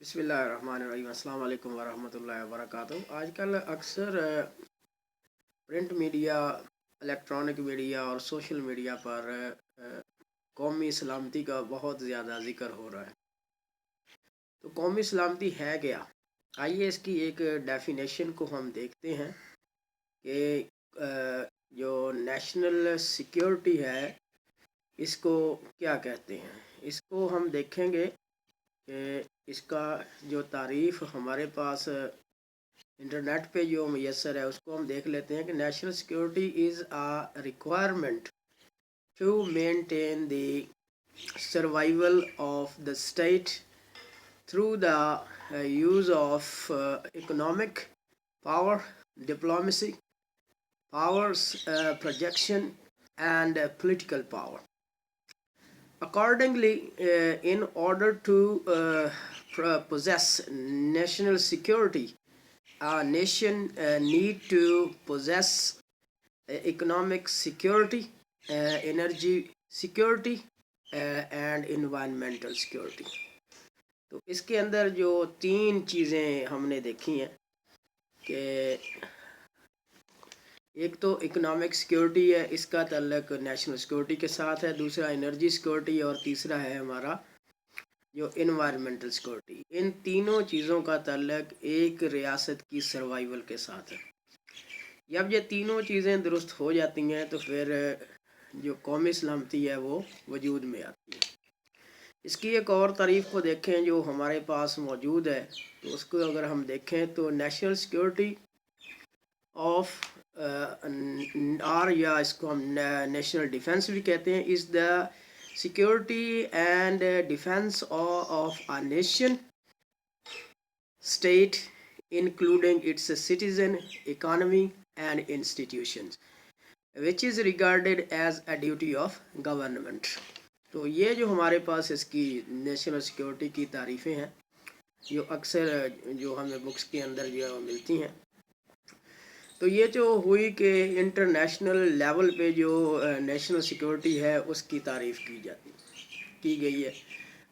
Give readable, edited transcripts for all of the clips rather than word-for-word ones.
بسم اللہ الرحمن الرحیم۔ السلام علیکم ورحمۃ اللہ وبرکاتہ۔ آج کل اکثر پرنٹ میڈیا، الیکٹرانک میڈیا اور سوشل میڈیا پر قومی سلامتی کا بہت زیادہ ذکر ہو رہا ہے۔ تو قومی سلامتی ہے کیا؟ آئیے اس کی ایک ڈیفینیشن کو ہم دیکھتے ہیں کہ جو نیشنل سیکیورٹی ہے اس کو کیا کہتے ہیں۔ اس کو ہم دیکھیں گے کہ اس کا جو تعریف ہمارے پاس انٹرنیٹ پہ جو میسر ہے اس کو ہم دیکھ لیتے ہیں کہ national security is a requirement to maintain the survival of the state through the use of economic power, diplomacy powers, projection and political power. Accordingly, in order to possess national security, a nation need to possess economic security, energy security, and environmental security. تو اس کے اندر جو تین چیزیں ہم نے دیکھی ہیں کہ ایک تو اکنامک سیکیورٹی ہے، اس کا تعلق نیشنل سیکیورٹی کے ساتھ ہے، دوسرا انرجی سیکیورٹی اور تیسرا ہے ہمارا جو انوائرمنٹل سیکیورٹی۔ ان تینوں چیزوں کا تعلق ایک ریاست کی سروائیول کے ساتھ ہے۔ جب یہ تینوں چیزیں درست ہو جاتی ہیں تو پھر جو قومی سلامتی ہے وہ وجود میں آتی ہے۔ اس کی ایک اور تعریف کو دیکھیں جو ہمارے پاس موجود ہے، تو اس کو اگر ہم دیکھیں تو نیشنل سیکیورٹی آف یا اس کو ہم نیشنل ڈیفنس بھی کہتے ہیں، is the security and defence of a nation state including its citizen, economy and institutions which is regarded as a duty of government. تو یہ جو ہمارے پاس اس کی نیشنل سیکیورٹی کی تعریفیں ہیں جو اکثر جو ہمیں بکس کے اندر جو ملتی ہیں، تو یہ جو ہوئی کہ انٹرنیشنل لیول پہ جو نیشنل سیکیورٹی ہے اس کی تعریف کی گئی ہے۔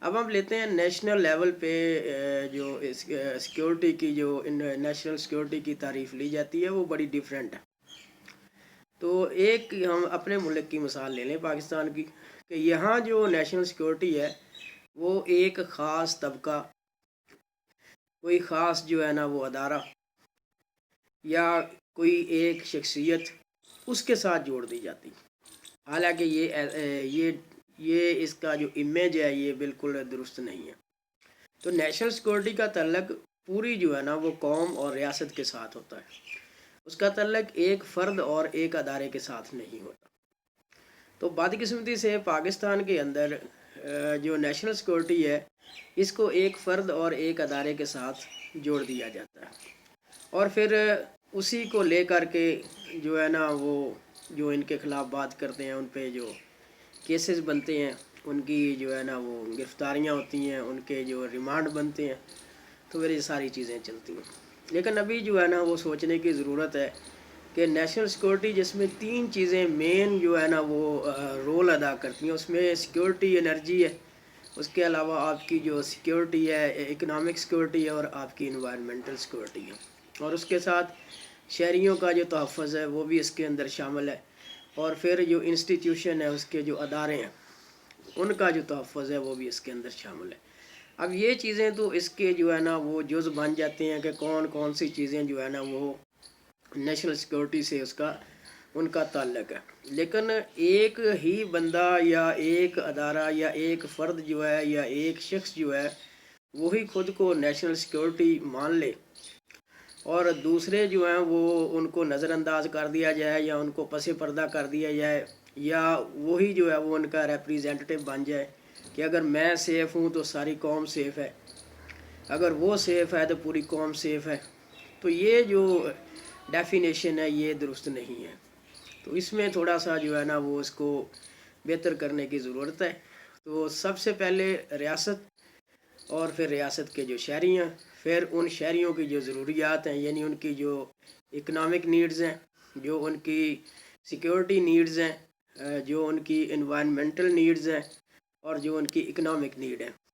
اب ہم لیتے ہیں نیشنل لیول پہ جو سیکیورٹی کی جو نیشنل سیکیورٹی کی تعریف لی جاتی ہے وہ بڑی ڈیفرنٹ ہے۔ تو ایک ہم اپنے ملک کی مثال لے لیں پاکستان کی، کہ یہاں جو نیشنل سیکیورٹی ہے وہ ایک خاص طبقہ، کوئی خاص جو ہے نا وہ ادارہ یا کوئی ایک شخصیت اس کے ساتھ جوڑ دی جاتی، حالانکہ یہ اس کا جو امیج ہے یہ بالکل درست نہیں ہے۔ تو نیشنل سیکیورٹی کا تعلق پوری جو ہے نا وہ قوم اور ریاست کے ساتھ ہوتا ہے، اس کا تعلق ایک فرد اور ایک ادارے کے ساتھ نہیں ہوتا۔ تو بدقسمتی سے پاکستان کے اندر جو نیشنل سیکیورٹی ہے اس کو ایک فرد اور ایک ادارے کے ساتھ جوڑ دیا جاتا ہے، اور پھر اسی کو لے کر کے جو ہے نا وہ جو ان کے خلاف بات کرتے ہیں ان پہ جو کیسز بنتے ہیں، ان کی جو ہے نا وہ گرفتاریاں ہوتی ہیں، ان کے جو ریمانڈ بنتے ہیں، تو پھر یہ ساری چیزیں چلتی ہیں۔ لیکن ابھی جو ہے نا وہ سوچنے کی ضرورت ہے کہ نیشنل سیکیورٹی جس میں تین چیزیں مین جو ہے نا وہ رول ادا کرتی ہیں، اس میں سیکیورٹی انرجی ہے، اس کے علاوہ آپ کی جو سیکیورٹی ہے اکنامک سیکیورٹی ہے، اور آپ کی انوائرمنٹل سیکیورٹی ہے، اور اس کے ساتھ شہریوں کا جو تحفظ ہے وہ بھی اس کے اندر شامل ہے، اور پھر جو انسٹیٹیوشن ہے اس کے جو ادارے ہیں ان کا جو تحفظ ہے وہ بھی اس کے اندر شامل ہے۔ اب یہ چیزیں تو اس کے جو ہے نا وہ جز بن جاتے ہیں کہ کون کون سی چیزیں جو ہے نا وہ نیشنل سیکیورٹی سے ان کا تعلق ہے۔ لیکن ایک ہی بندہ یا ایک ادارہ یا ایک فرد جو ہے یا ایک شخص جو ہے وہی خود کو نیشنل سیکیورٹی مان لے اور دوسرے جو ہیں وہ ان کو نظر انداز کر دیا جائے یا ان کو پس پردہ کر دیا جائے، یا وہی جو ہے وہ ان کا ریپریزنٹیٹو بن جائے کہ اگر میں سیف ہوں تو ساری قوم سیف ہے، اگر وہ سیف ہے تو پوری قوم سیف ہے، تو یہ جو ڈیفینیشن ہے یہ درست نہیں ہے۔ تو اس میں تھوڑا سا جو ہے نا وہ اس کو بہتر کرنے کی ضرورت ہے۔ تو سب سے پہلے ریاست، اور پھر ریاست کے جو شہری ہیں، پھر ان شہریوں کی جو ضروریات ہیں، یعنی ان کی جو اکنامک نیڈز ہیں، جو ان کی سیکیورٹی نیڈز ہیں، جو ان کی انوائرمنٹل نیڈز ہیں، اور جو ان کی اکنامک نیڈ ہے،